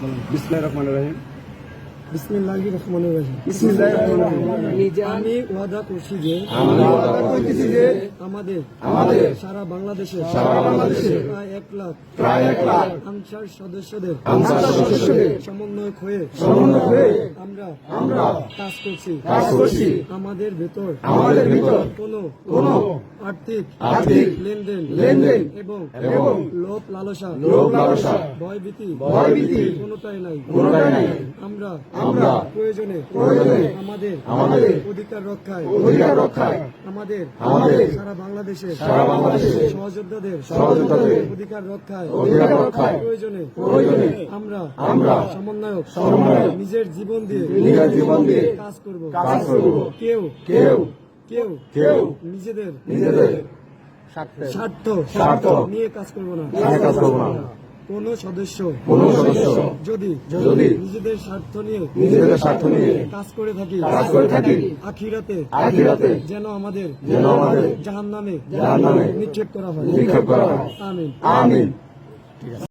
বিসমিল্লাহির রহমানির রহিম। বিসমিল্লাহির রহমানির রহিম। বিসমিল্লাহির রহমানির রহিম। আমি ওয়াদা করছি যে আমাদের সারা বাংলাদেশে প্রায় 1 লাখ আনসার সদস্যদের সমন্বয়ক হয়ে আমরা কাজ করছি। আমাদের ভেতর কোনো আর্থিক লেনদেন এবং লোভ লালসা ভয়ভীতি কোনোটাই নাই। আমরা প্রয়োজনে আমাদের অধিকার রক্ষায় আমাদের সারা বাংলাদেশের সহযোদ্ধাদের অধিকার রক্ষায় প্রয়োজনে আমরা সমন্বয়ক নিজের জীবন দিয়ে কাজ করব। কেউ নিজেদের স্বার্থ নিয়ে কাজ করব না। কোন সদস্য যদি নিজেদের স্বার্থ নিয়ে কাজ করে থাকি আখিরাতে যেন আমাদের জাহান্নামে নিক্ষেপ করা হয়। আমিন।